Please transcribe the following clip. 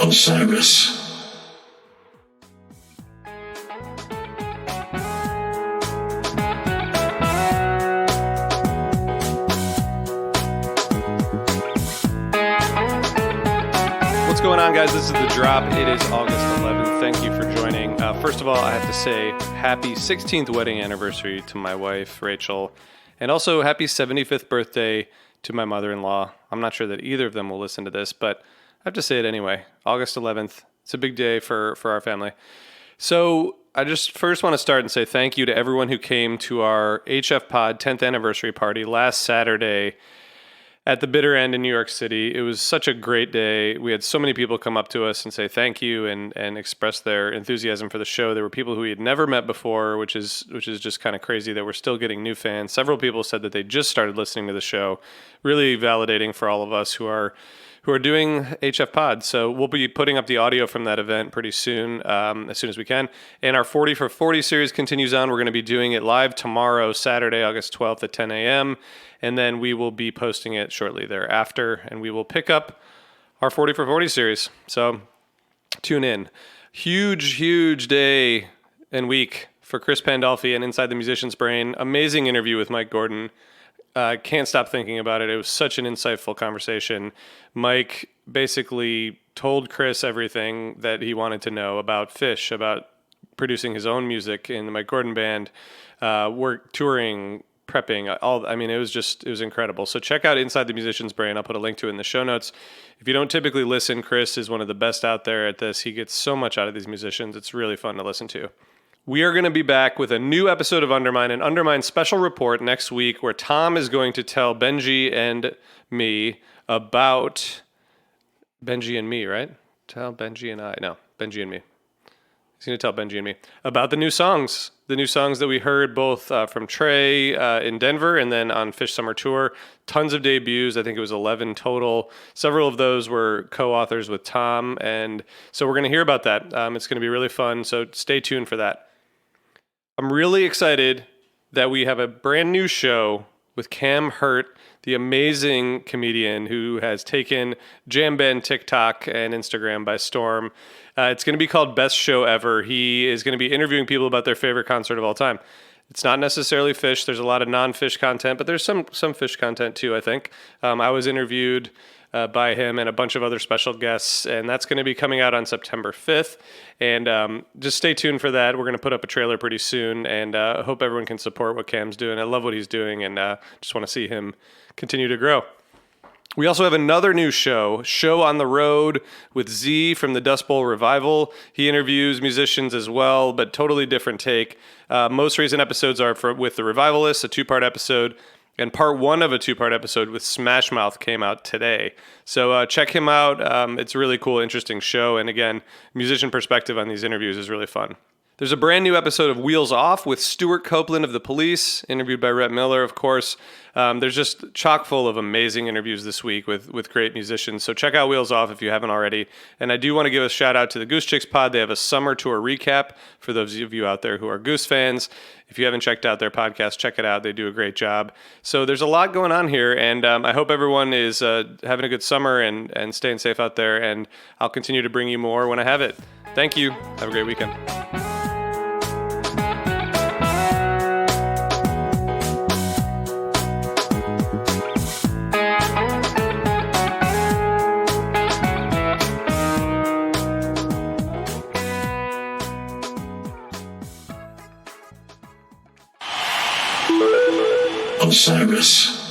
Osiris. What's going on, guys? This is The Drop. It is August 11th. Thank you for joining. First of all, I have to say happy 16th wedding anniversary to my wife, Rachel, and also happy 75th birthday to my mother-in-law. I'm not sure that either of them will listen to this, but I have to say it anyway. August 11th. It's a big day for our family. So I just first want to start and say thank you to everyone who came to our HF Pod 10th anniversary party last Saturday at the Bitter End in New York City. It was such a great day. We had so many people come up to us and say thank you and express their enthusiasm for the show. There were people who we had never met before, which is just kind of crazy that we're still getting new fans. Several people said that they just started listening to the show, really validating for all of us who are doing HF Pod. So we'll be putting up the audio from that event pretty soon, as soon as we can. And our 40 for 40 series continues on. We're going to be doing it live tomorrow, Saturday, August 12th at 10 a.m., and then we will be posting it shortly thereafter, and we will pick up our 40 for 40 series. So tune in. Huge day and week for Chris Pandolfi and Inside the Musician's Brain. Amazing interview with Mike Gordon. Can't stop thinking about it. It was such an insightful conversation. Mike basically told Chris everything that he wanted to know about Phish, about producing his own music in the Mike Gordon band, work touring, prepping, it was incredible. So check out Inside the Musician's Brain. I'll put a link to it in the show notes. If you don't typically listen, Chris is one of the best out there at this. He gets so much out of these musicians. It's really fun to listen to. We are going to be back with a new episode of Undermine, an Undermine Special Report next week, where Tom is going to tell Benji and me about Benji and me, right? Tell Benji and I. No, Benji and me. He's going to tell Benji and me about the new songs that we heard both from Trey in Denver and then on Phish Summer Tour. Tons of debuts. I think it was 11 total. Several of those were co-authors with Tom, and so we're going to hear about that. It's going to be really fun, so stay tuned for that. I'm really excited that we have a brand new show with Cam Hurt, the amazing comedian who has taken Jam Band, TikTok, and Instagram by storm. It's going to be called Best Show Ever. He is going to be interviewing people about their favorite concert of all time. It's not necessarily Phish. There's a lot of non-Phish content, but there's some Phish content too, I think. I was interviewed by him and a bunch of other special guests, and that's going to be coming out on September 5th. And just stay tuned for that. We're going to put up a trailer pretty soon, and I hope everyone can support what Cam's doing. I love what he's doing, and just want to see him continue to grow. We also have another new show on the road with Z from the Dust Bowl Revival. He interviews musicians as well, but totally different take. Most recent episodes are with the Revivalists, a 2-part episode, and part 1 of a 2-part episode with Smash Mouth came out today. So check him out. It's a really cool, interesting show. And again, musician perspective on these interviews is really fun. There's a brand new episode of Wheels Off with Stewart Copeland of The Police, interviewed by Rhett Miller, of course. There's just chock full of amazing interviews this week with great musicians. So check out Wheels Off if you haven't already. And I do want to give a shout out to the Goose Chicks Pod. They have a summer tour recap for those of you out there who are Goose fans. If you haven't checked out their podcast, check it out. They do a great job. So there's a lot going on here, and I hope everyone is having a good summer and staying safe out there. And I'll continue to bring you more when I have it. Thank you. Have a great weekend. Osiris.